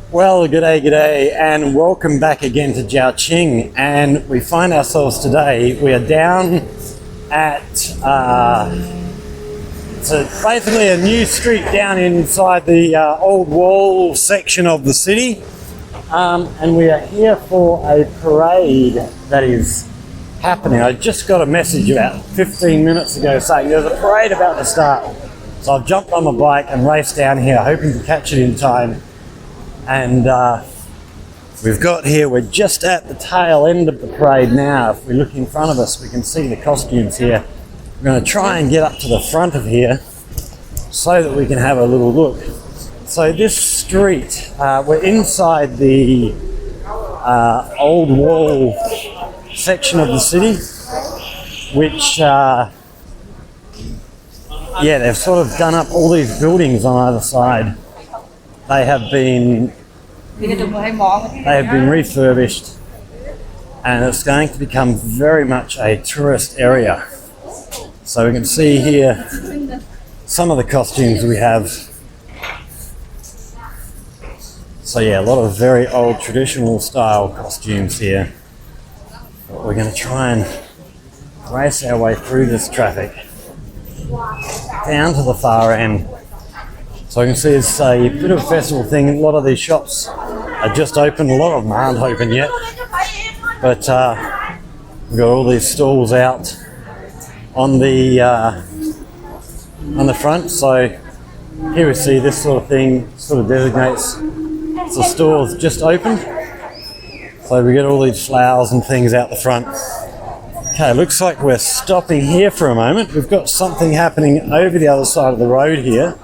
Well, g'day, and welcome back again to ZhaoQing. And we find ourselves today, we are down at, so basically a new street down inside the old wall section of the city. And we are here for a parade that is happening. I just got a message about 15 minutes ago saying there's a parade about to start. So I've jumped on my bike and raced down here, hoping to catch it in time. And we've got here, we're just at the tail end of the parade now. If we look in front of us, we can see the costumes here. We're going to try and get up to the front of here so that we can have a little look. So this street, we're inside the old wall section of the city, which, yeah, they've sort of done up all these buildings on either side. They have been refurbished, and it's going to become very much a tourist area. So we can see here some of the costumes we have. So yeah, a lot of very old traditional style costumes here. But we're going to try and race our way through this traffic down to the far end. So you can see it's a bit of a festival thing. A lot of these shops are just open. A lot of them aren't open yet. But we've got all these stalls out on the front. So here we see this sort of thing sort of designates the store's just open. So we get all these flowers and things out the front. Okay, looks like we're stopping here for a moment. We've got something happening over the other side of the road here.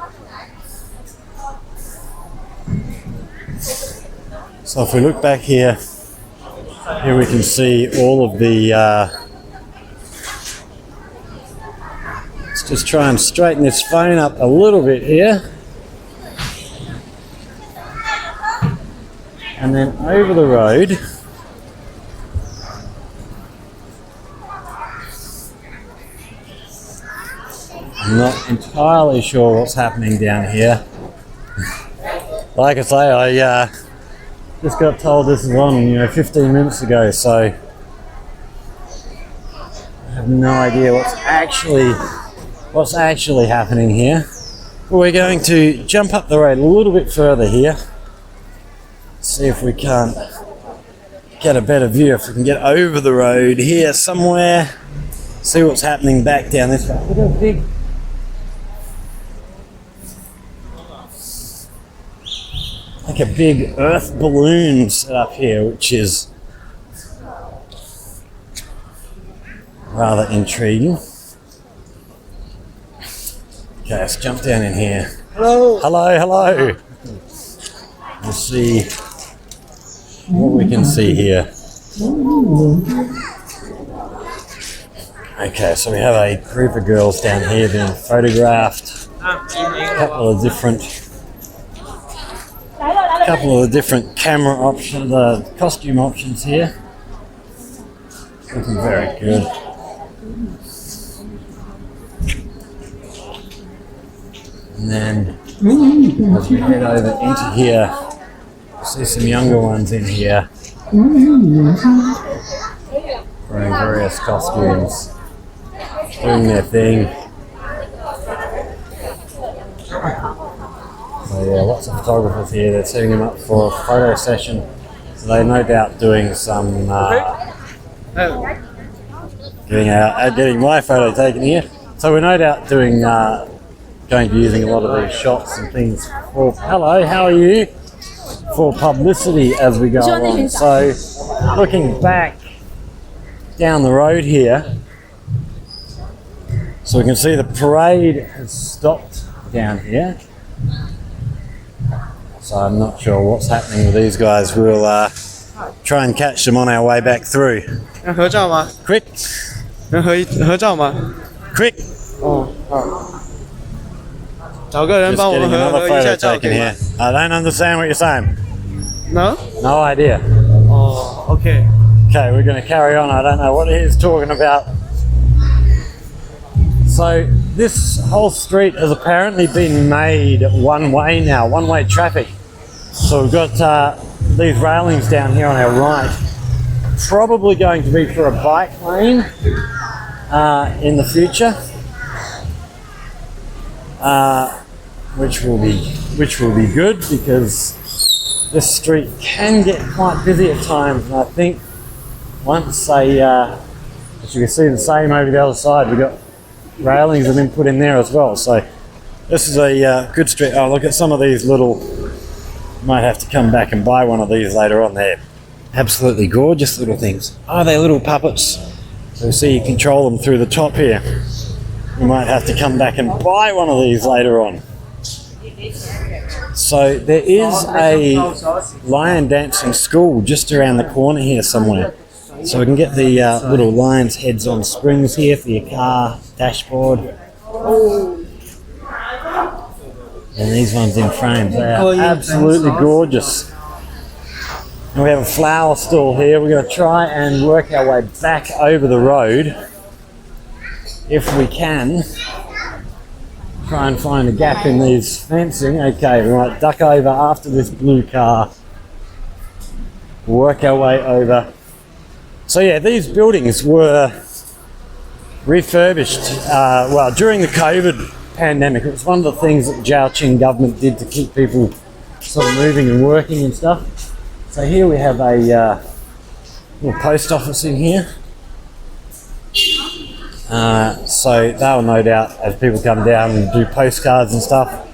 So if we look back here, we can see all of the, let's just try and straighten this phone up a little bit here. And then over the road, I'm not entirely sure what's happening down here. Like I say, I just got told this is on, 15 minutes ago, so I have no idea what's actually happening here. But we're going to jump up the road a little bit further here, see if we can't get a better view, if we can get over the road here somewhere, see what's happening back down this way. Look how big. Like a big earth balloon set up here, which is rather intriguing. Okay, let's jump down in here. Hello! Hello! We'll see what we can see here. Okay, so we have a group of girls down here being photographed. A couple of the different camera options, costume options here. Looking very good. And then as we head over into here, we'll see some younger ones in here wearing various costumes, doing their thing. So yeah, lots of photographers here. They're setting them up for a photo session. So they're no doubt doing some getting my photo taken here. So we're no doubt doing going to be using a lot of these shots and things for hello, how are you? For publicity as we go along. So looking back down the road here, so we can see the parade has stopped down here. So I'm not sure what's happening with these guys. We'll try and catch them on our way back through. Quick! Quick! Just getting another photo taken here. I don't understand what you're saying. No? No idea. Oh, okay. Okay, we're going to carry on. I don't know what he's talking about. So this whole street has apparently been made one way now, one-way traffic. So we've got these railings down here on our right. Probably going to be for a bike lane in the future, which will be good because this street can get quite busy at times. And I think once they, as you can see, the same over the other side, we've got railings have been put in there as well. So this is a good street. Oh, look at some of these little. Might have to come back and buy one of these later on. There. Absolutely gorgeous little things. Oh, they're little puppets. So see, you control them through the top here. You might have to come back and buy one of these later on. So there is a lion dancing school just around the corner here somewhere. So we can get the little lion's heads on springs here for your car dashboard. And these ones in frames, they are absolutely gorgeous. And we have a flower stall here. We're going to try and work our way back over the road if we can. Try and find a gap in these fencing. Okay, we might duck over after this blue car. Work our way over. So yeah, these buildings were refurbished during the COVID pandemic. It was one of the things that the ZhaoQing government did to keep people sort of moving and working and stuff. So here we have a little post office in here. So they'll no doubt, as people come down and do postcards and stuff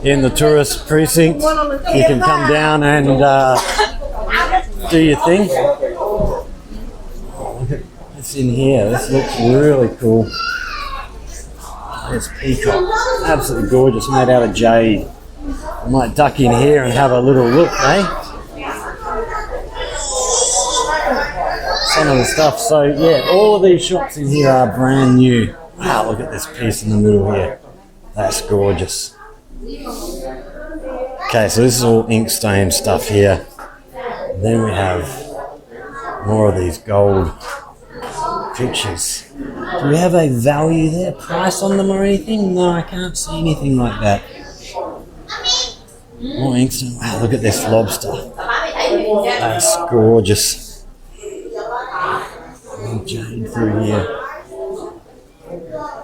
in the tourist precinct, you can come down and do your thing. Look at this in here. This looks really cool. It's peacock. Absolutely gorgeous, made out of jade. I might duck in here and have a little look, eh? Some of the stuff. So yeah, all of these shops in here are brand new. Wow, look at this piece in the middle here. That's gorgeous. Okay, so this is all ink stain stuff here. Then we have more of these gold pictures. Do we have a value there, price on them or anything? No, I can't see anything like that. More ink stain. Wow, look at this lobster. That's gorgeous. Jade through here.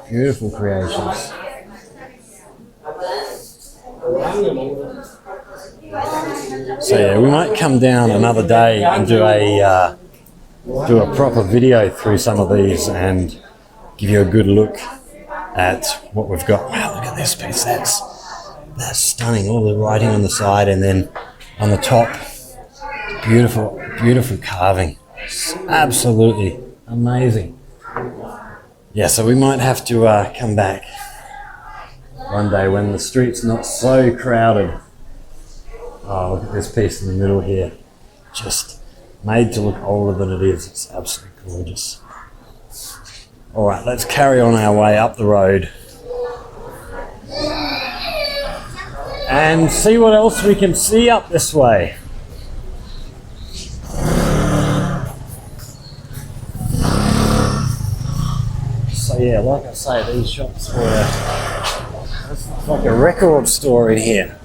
Beautiful creations. So yeah, we might come down another day and do a proper video through some of these and give you a good look at what we've got. Wow, look at this piece. That's stunning. All the writing on the side and then on the top, beautiful, beautiful carving. It's absolutely amazing. Yeah, so we might have to come back one day when the street's not so crowded. Oh, look at this piece in the middle here. Just made to look older than it is. It's absolutely gorgeous. All right, let's carry on our way up the road and see what else we can see up this way. So yeah, like I say, these shops were like a record store in here.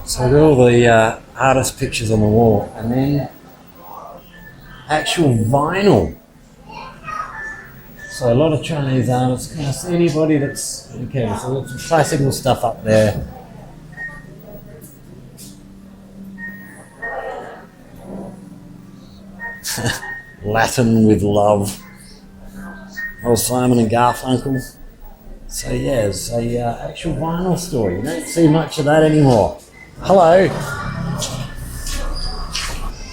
So we've got all the artist pictures on the wall and then actual vinyl. So a lot of Chinese artists. Can I see anybody that's okay? So there's some classical stuff up there. Latin with love. Old Simon and Garfunkel. So yeah, it's a actual vinyl store. You don't see much of that anymore. Hello.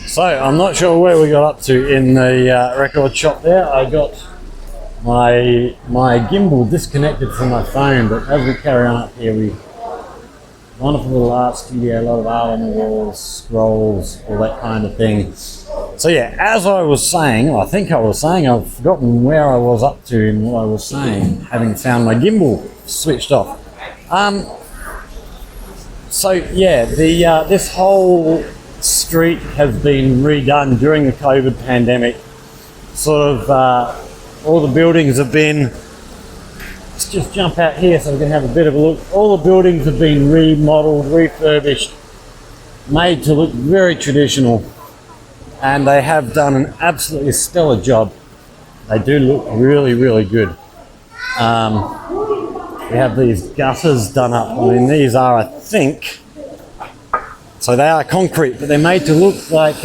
So I'm not sure where we got up to in the record shop there. I got my gimbal disconnected from my phone, but as we carry on up here, wonderful little art studio, a lot of art on the walls, scrolls, all that kind of thing. So yeah, as I was saying, I think I was saying, I've forgotten where I was up to in what I was saying, having found my gimbal switched off. So yeah, this whole street has been redone during the COVID pandemic. Sort of all the buildings have been just jump out here so we can have a bit of a look. All the buildings have been remodeled, refurbished, made to look very traditional, and they have done an absolutely stellar job. They do look really, really good. We have these gutters done up. I mean, these are, I think, so they are concrete, but they're made to look like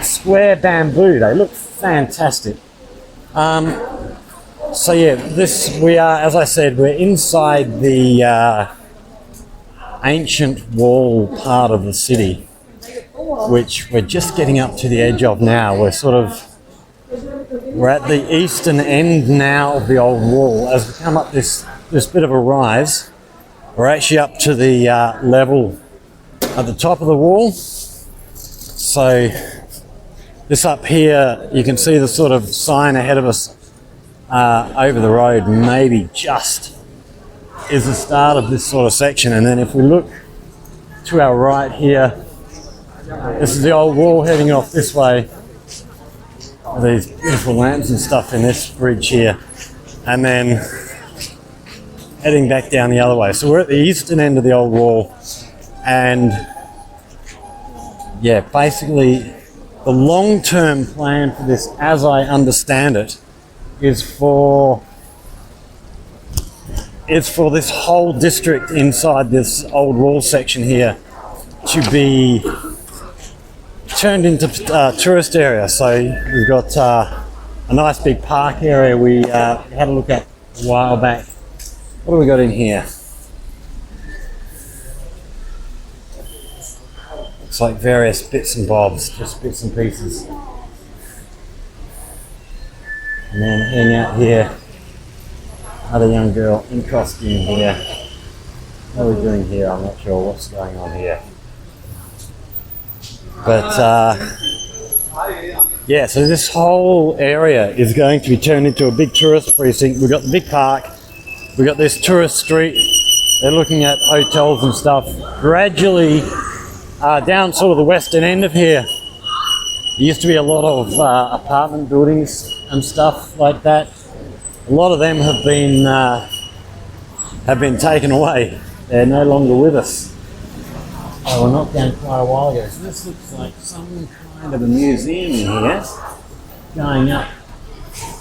square bamboo. They look fantastic. So yeah, we are, as I said, we're inside the ancient wall part of the city, which we're just getting up to the edge of now. We're at the eastern end now of the old wall. As we come up this bit of a rise, we're actually up to the level at the top of the wall. So this up here, you can see the sort of sign ahead of us over the road, maybe just is the start of this sort of section. And then if we look to our right here, this is the old wall heading off this way. These beautiful lamps and stuff in this bridge here, and then heading back down the other way. So we're at the eastern end of the old wall, and yeah, basically the long-term plan for this, as I understand it, is for this whole district inside this old wall section here to be turned into tourist area. So we've got a nice big park area we had a look at a while back. What do we got in here? It's like various bits and bobs, just bits and pieces. And then hang out here, another young girl in costume here. What are we doing here? I'm not sure what's going on here. But yeah, so this whole area is going to be turned into a big tourist precinct. We've got the big park, we've got this tourist street. They're looking at hotels and stuff. Gradually, down sort of the western end of here, there used to be a lot of apartment buildings and stuff like that. A lot of them have been taken away. They're no longer with us. Oh, we're knocked down quite a while ago. So this looks like some kind of a museum here. Going up.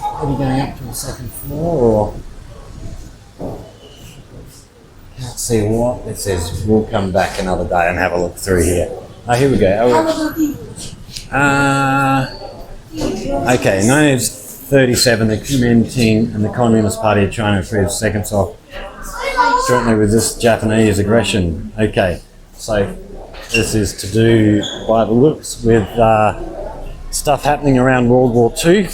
Are we going up to the second floor, or? Can't see what this is. We'll come back another day and have a look through here. Oh, here we go. Okay, 1937, the Kuomintang and the Communist Party of China achieved seconds off jointly with this Japanese aggression. Okay, so this is to do, by the looks, with stuff happening around World War II.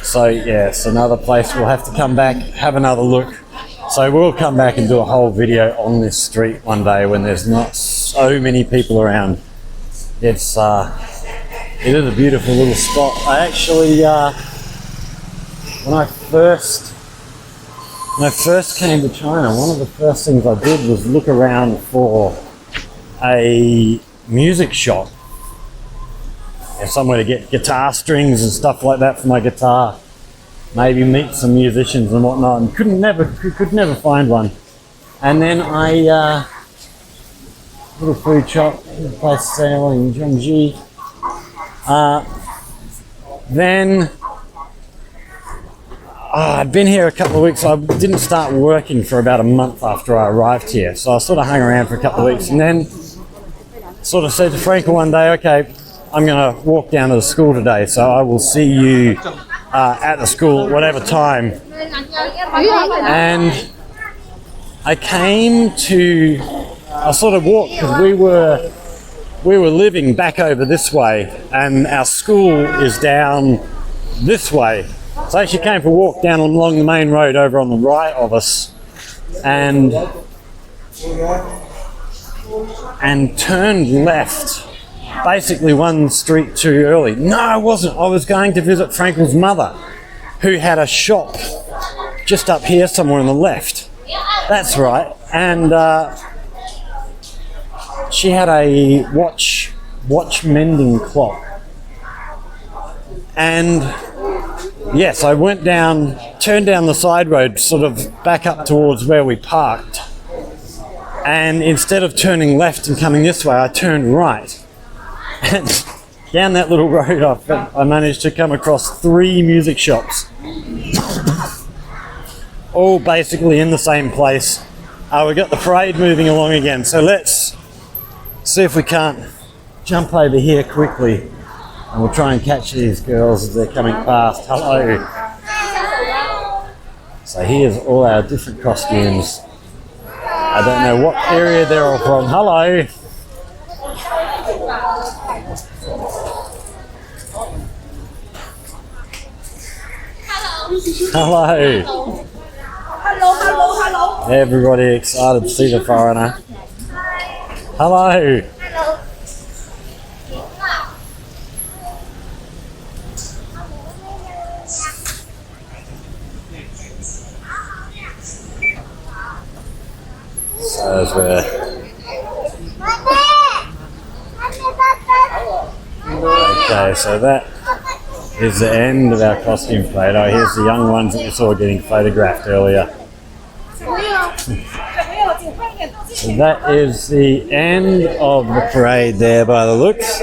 So yeah, it's another place we'll have to come back, have another look. So we'll come back and do a whole video on this street one day when there's not so many people around. It is a beautiful little spot. I actually, when I first came to China, one of the first things I did was look around for a music shop. Somewhere to get guitar strings and stuff like that for my guitar. Maybe meet some musicians and whatnot, and could never find one. And then little food shop, place selling Zhongji. Then I'd been here a couple of weeks. I didn't start working for about a month after I arrived here, so I sort of hung around for a couple of weeks, and then sort of said to Franco one day, okay, I'm going to walk down to the school today, so I will see you at the school at whatever time. And I sort of walked, because we were living back over this way, and our school is down this way. So I actually came for a walk down along the main road over on the right of us, and turned left, basically one street too early. No, I wasn't. I was going to visit Franco's mother, who had a shop just up here somewhere on the left. That's right. And she had a watch mending clock. And yes, I went down turned down the side road, sort of back up towards where we parked. And instead of turning left and coming this way, I turned right. And down that little road, I managed to come across 3 music shops. All basically in the same place. We got the parade moving along again. So let's see if we can't jump over here quickly. And we'll try and catch these girls as they're coming past. Hello. So here's all our different costumes. I don't know what area they're all from. Hello. Hello. Hello. Everybody excited to see the foreigner. Hello. So as we're okay, so that is the end of our costume parade. Oh, here's the young ones that we saw getting photographed earlier. So that is the end of the parade there by the looks.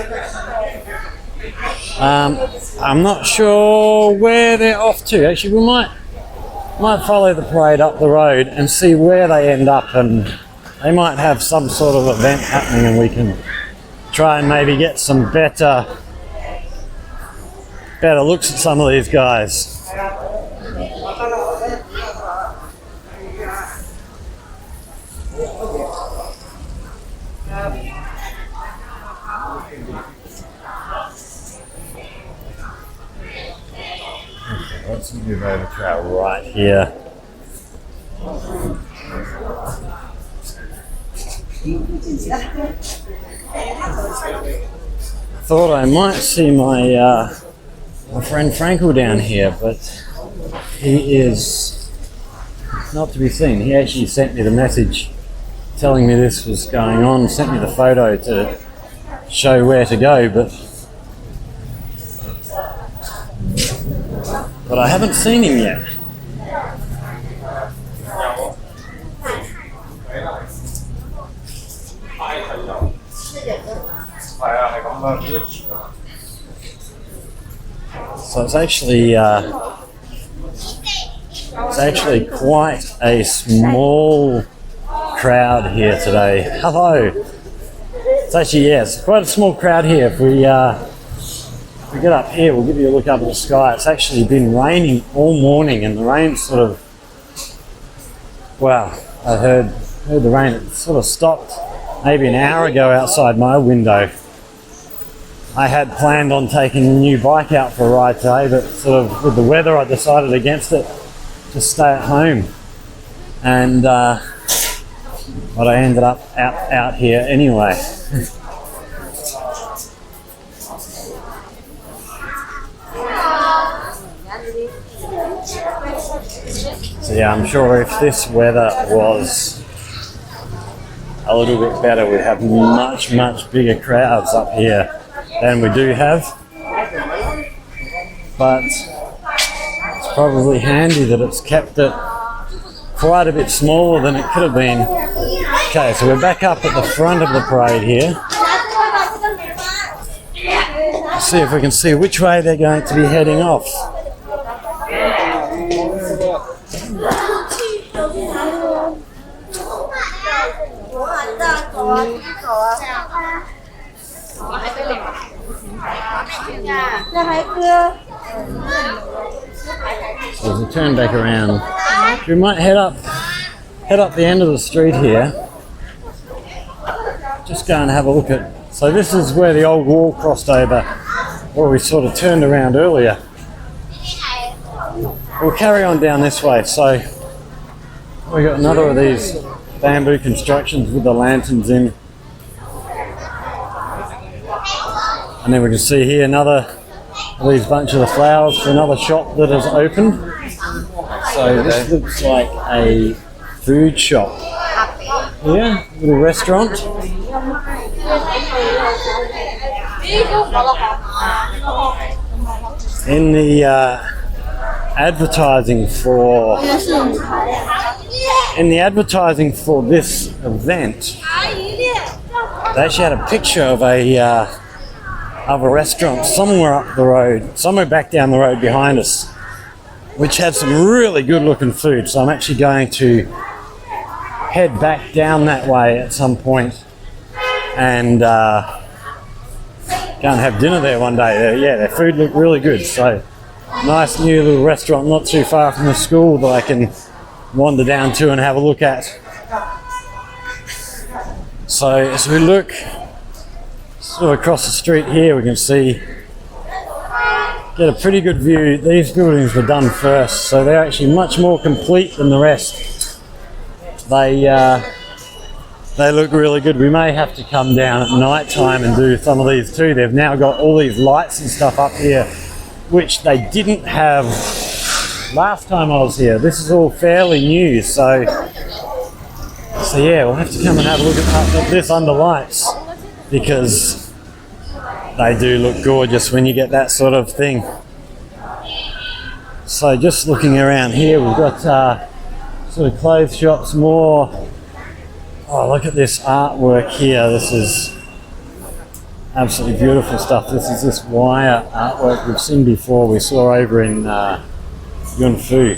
I'm not sure where they're off to. Actually, we might follow the parade up the road and see where they end up, and they might have some sort of event happening and we can try and maybe get some better looks at some of these guys. Let's move over to our right here. Thought I might see my friend Franco down here, but he is not to be seen. He actually sent me the message telling me this was going on, sent me the photo to show where to go, but I haven't seen him yet. So it's actually quite a small crowd here today. Hello. It's actually, yes, quite a small crowd here. If we get up here, we'll give you a look up at the sky. It's actually been raining all morning, and the rain sort of, wow, I heard the rain. It sort of stopped maybe an hour ago outside my window. I had planned on taking a new bike out for a ride today, but sort of with the weather, I decided against it, just stay at home. And but I ended up out here anyway. So yeah, I'm sure if this weather was a little bit better, we'd have much bigger crowds up here than we do have. But it's probably handy that it's kept it quite a bit smaller than it could have been. Okay, so we're back up at the front of the parade here. Let's see if we can see which way they're going to be heading off. So as we turn back around, we might head up the end of the street here. Just go and have a look at. So this is where the old wall crossed over, where we sort of turned around earlier. We'll carry on down this way. So we got another of these bamboo constructions with the lanterns in. And then we can see here another of these bunch of the flowers for another shop that has opened. So this looks like a food shop here, little restaurant. In the advertising for, in the advertising for this event, they actually had a picture of a restaurant somewhere up the road, somewhere back down the road behind us, which had some really good looking food. So I'm actually going to head back down that way at some point and go and have dinner there one day. Yeah, their food looked really good. So nice new little restaurant not too far from the school that I can wander down to and have a look at. So as we look sort of across the street here, we can see, get a pretty good view. These buildings were done first, so they're actually much more complete than the rest. They look really good. We may have to come down at night time and do some of these too. They've now got all these lights and stuff up here, which they didn't have last time I was here. This is all fairly new, so yeah, we'll have to come and have a look at this under lights, because they do look gorgeous when you get that sort of thing. So just looking around here, we've got sort of clothes shops, more. Oh, look at this artwork here. This is absolutely beautiful stuff. This is this wire artwork we've seen before. We saw over in Yunfu.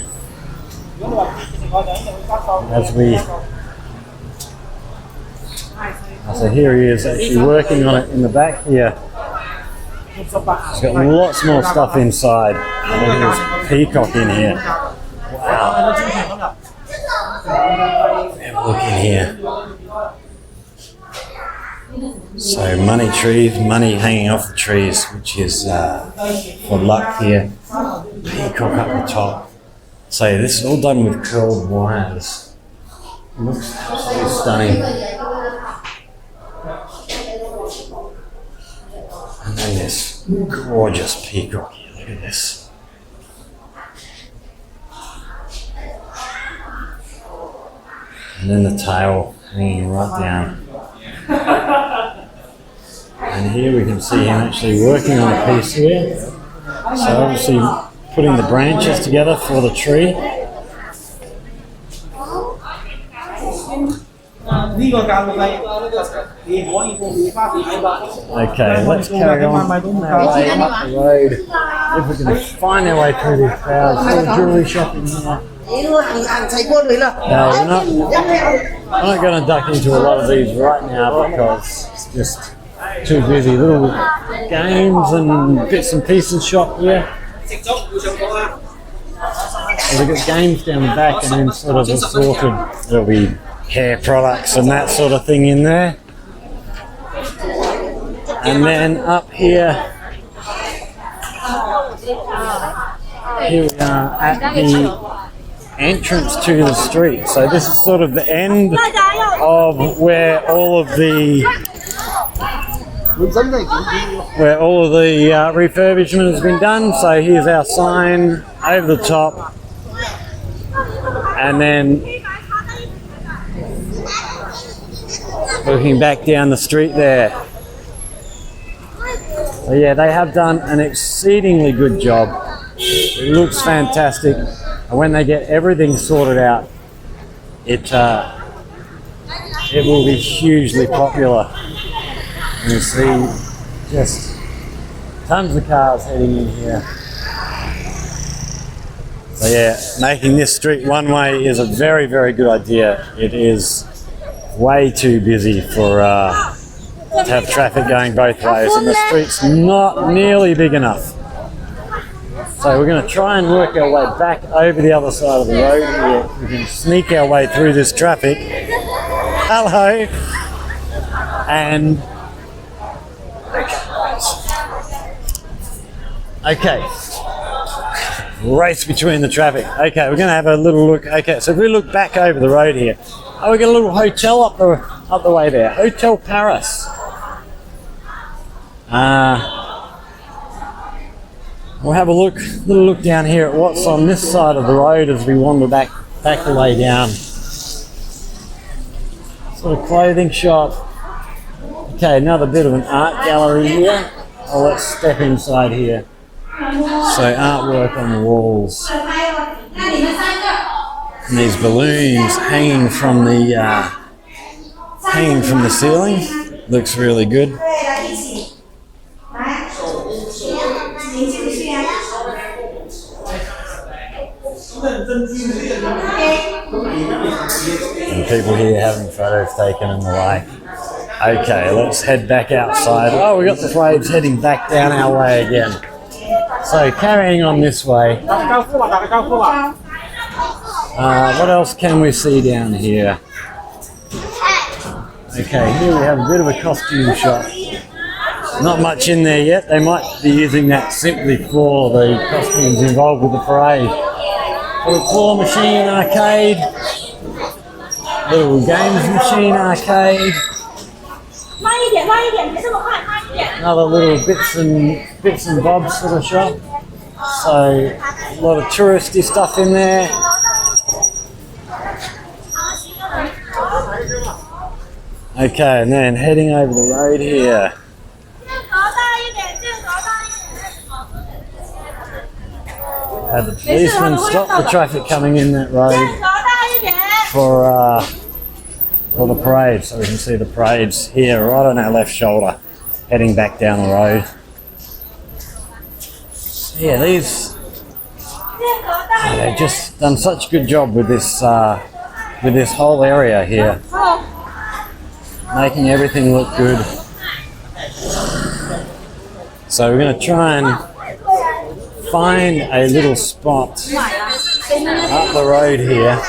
So here he is actually working on it in the back here. He's got lots more stuff inside. There's a peacock in here. Wow. Have a look in here. So money trees, money hanging off the trees, which is for luck here. Peacock up the top. So this is all done with curled wires. Looks absolutely stunning. And then this gorgeous peacock here, look at this. And then the tail hanging right down. And here we can see him actually working on a piece here. So obviously putting the branches together for the tree. Okay, let's carry on our way up the road. If we can find our way through these crowds. There's jewelry shopping here. I'm not going to duck into a lot of these right now because it's just too busy. Little games and bits and pieces shop here. We've got games down the back and then sort of assorted. There'll be hair products and that sort of thing in there. And then up here we are at the entrance to the street. So this is sort of the end of where all of the refurbishment has been done. So here's our sign over the top, and then looking back down the street there. So yeah, they have done an exceedingly good job. It looks fantastic, and when they get everything sorted out, it will be hugely popular. And you see just tons of cars heading in here. So yeah, making this street one way is a very, very good idea. It is way too busy for to have traffic going both ways, and the street's not nearly big enough. So we're going to try and work our way back over the other side of the road here. We can sneak our way through this traffic. Hello. And okay. Race between the traffic. Okay, we're going to have a little look. Okay, so if we look back over the road here, we got a little hotel up the way there. Hotel Paris. We'll have a little look down here at what's on this side of the road as we wander back the way down. Sort of clothing shop. Okay, another bit of an art gallery here. Oh, let's step inside here. So artwork on the walls. And these balloons hanging from the ceiling. Looks really good. And people here having photos taken and the like. Okay, let's head back outside. Oh, we got the parades heading back down our way again. So carrying on this way. What else can we see down here? Okay, here we have a bit of a costume shop. Not much in there yet. They might be using that simply for the costumes involved with the parade. Little claw machine arcade. Little games machine arcade. Another little bits and bobs sort of shop. So a lot of touristy stuff in there. Okay, and then heading over the road here. Had the policeman stop the traffic coming in that road for the parade, so we can see the parades here right on our left shoulder, heading back down the road. Yeah, they've just done such a good job with this whole area here, making everything look good. So we're going to try and find a little spot up the road here.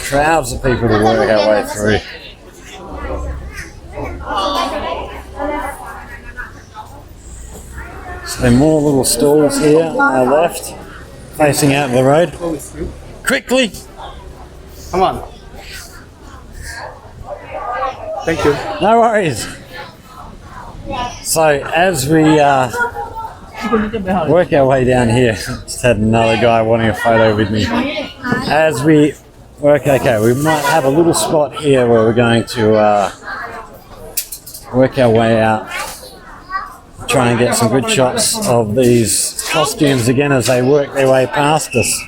Crowds of people to work our way through. So more little stalls here on our left, facing out of the road. Quickly! Come on. Thank you. No worries. So as we work our way down here, just had another guy wanting a photo with me. As we work, okay, we might have a little spot here where we're going to work our way out, try and get some good shots of these costumes again as they work their way past us.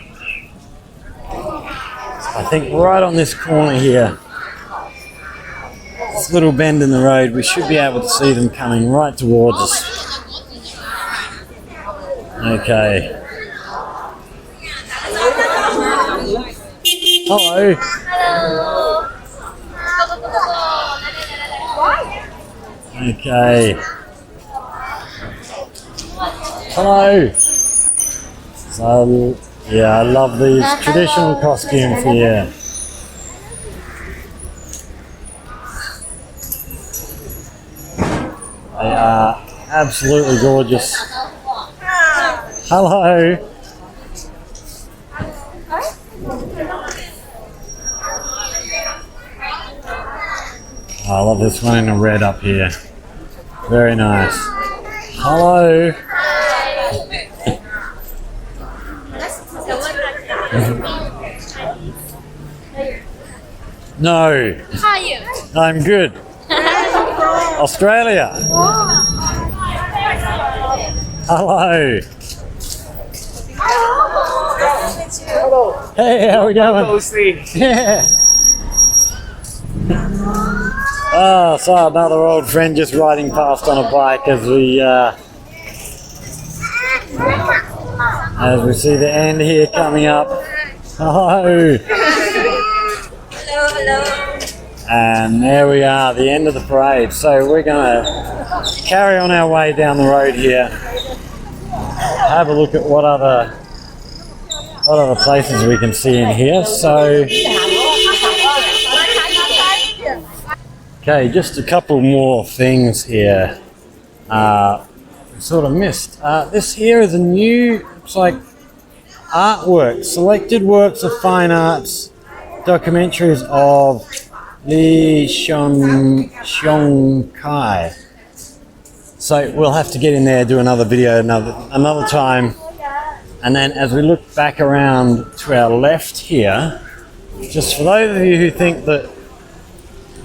I think right on this corner here, this little bend in the road, we should be able to see them coming right towards us. Okay. Hello. Okay. Hello. So, yeah, I love these traditional costumes here. They are absolutely gorgeous. Hello. I love this one in the red up here. Very nice. Hello. No. How are you? I'm good. Australia. Hello. Hey, how we going? Yeah. Oh, so another old friend just riding past on a bike as we see the end here coming up. Hello. Hello. And there we are, the end of the parade. So we're going to carry on our way down the road here. Have a look at what other places we can see in here. So, okay, just a couple more things here. Sort of missed. This here is a new, looks like artwork, selected works of fine arts, documentaries of Li Xiongkai. So we'll have to get in there, do another video another time. And then as we look back around to our left here, just for those of you who think that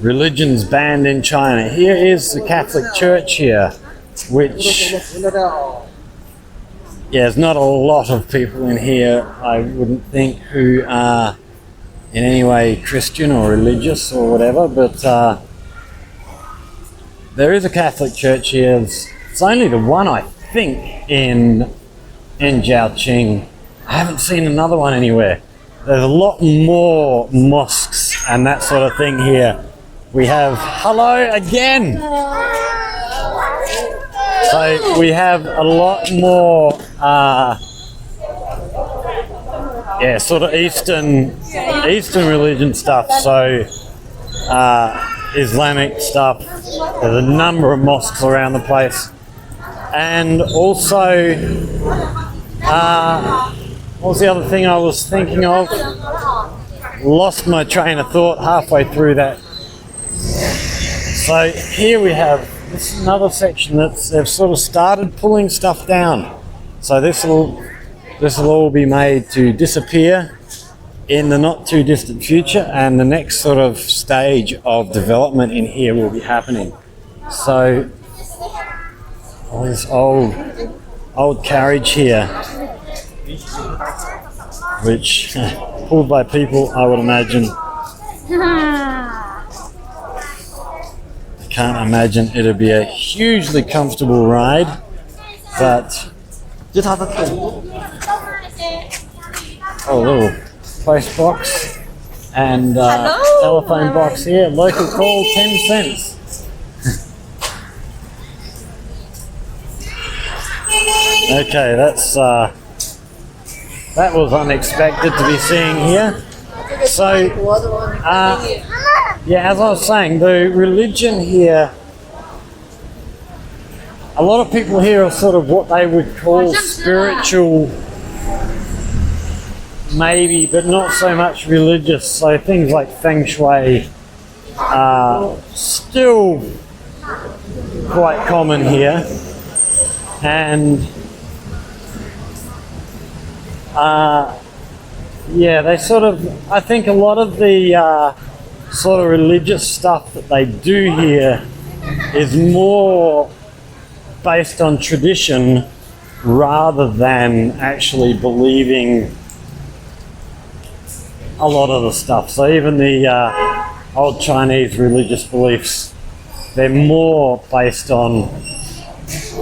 religions banned in China. Here is the Catholic Church here, which, yeah, there's not a lot of people in here, I wouldn't think, who are in any way Christian or religious or whatever, but there is a Catholic Church here. It's only the one, I think, in ZhaoQing. I haven't seen another one anywhere. There's a lot more mosques and that sort of thing here. We have, hello again! So we have a lot more, sort of Eastern religion stuff. So Islamic stuff. There's a number of mosques around the place, and also, what was the other thing I was thinking of? Lost my train of thought halfway through that. So here we have, this is another section they've sort of started pulling stuff down. So this will all be made to disappear in the not too distant future, and the next sort of stage of development in here will be happening. So all this old carriage here, which pulled by people, I would imagine. I can't imagine it'd be a hugely comfortable ride, but a little post box and telephone box here. Local call, 10 cents. Okay, that was unexpected to be seeing here. So, yeah, as I was saying, the religion here, a lot of people here are sort of what they would call spiritual, maybe, but not so much religious. So things like feng shui are still quite common here. And yeah, they sort of, I think a lot of the sort of religious stuff that they do here is more based on tradition rather than actually believing a lot of the stuff. So even the old Chinese religious beliefs, they're more based on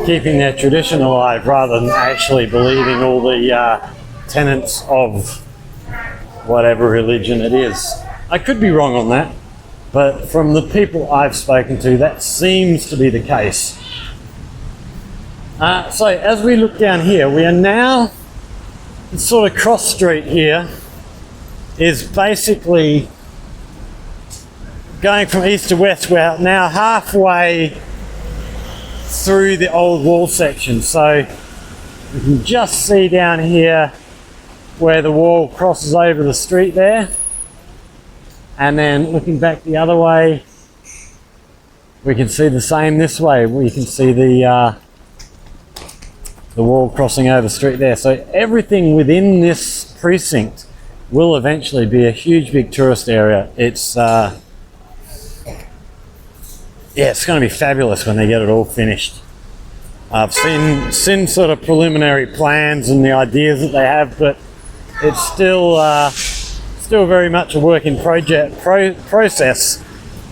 keeping their tradition alive rather than actually believing all the tenets of whatever religion it is. I could be wrong on that, but from the people I've spoken to, that seems to be the case. So as we look down here, we are now, this sort of cross street here is basically going from east to west. We're now halfway through the old wall section. So you can just see down here where the wall crosses over the street there. And then looking back the other way, we can see the same this way. We can see the wall crossing over the street there. So everything within this precinct will eventually be a huge big tourist area. It's yeah, it's going to be fabulous when they get it all finished. I've seen sort of preliminary plans and the ideas that they have, but it's still very much a work in process.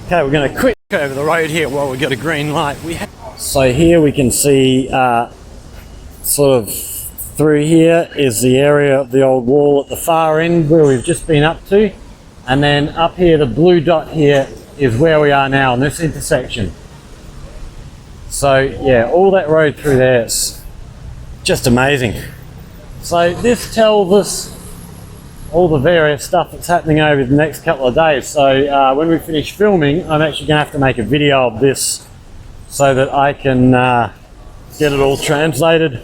Okay, we're going to quick over the road here while we got a green light. So here we can see sort of through here is the area of the old wall at the far end where we've just been up to, and then up here the blue dot here is where we are now in this intersection. So yeah, all that road through there is just amazing. So this tells us all the various stuff that's happening over the next couple of days. So when we finish filming, I'm actually going to have to make a video of this so that I can get it all translated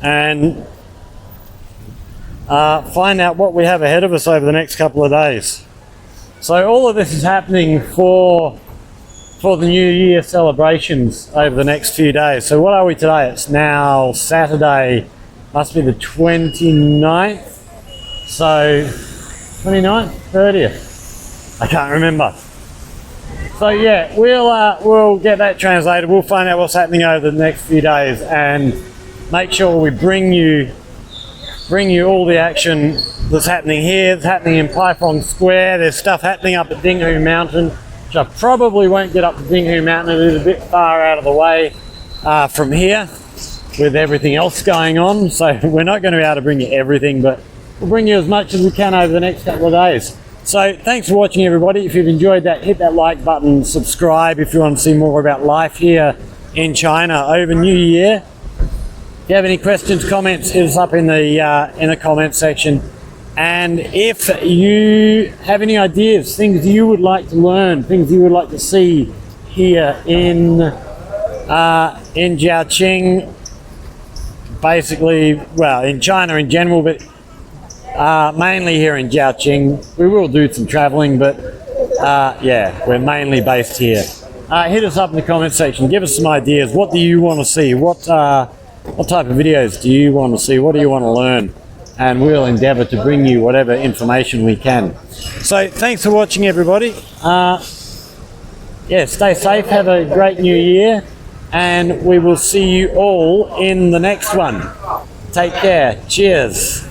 and find out what we have ahead of us over the next couple of days. So all of this is happening for the New Year celebrations over the next few days. So what are we today? It's now Saturday, must be the 29th. So 29th, 30th, I can't remember. So yeah, we'll get that translated. We'll find out what's happening over the next few days and make sure we bring you all the action that's happening here. It's happening in Paifong Square. There's stuff happening up at Dinghu Mountain, which I probably won't get up to Dinghu Mountain. It is a bit far out of the way from here with everything else going on. So we're not going to be able to bring you everything, but we'll bring you as much as we can over the next couple of days. So thanks for watching, everybody. If you've enjoyed that, hit that like button, subscribe if you want to see more about life here in China over New Year. If you have any questions, comments, hit us up in the comment section. And if you have any ideas, things you would like to learn, things you would like to see here in ZhaoQing, basically, well, in China in general, but mainly here in ZhaoQing. We will do some traveling, but yeah, we're mainly based here. Hit us up in the comment section. Give us some ideas. What do you want to see? What type of videos do you want to see? What do you want to learn? And we'll endeavour to bring you whatever information we can. So thanks for watching, everybody. Yeah, stay safe. Have a great new year. And we will see you all in the next one. Take care. Cheers.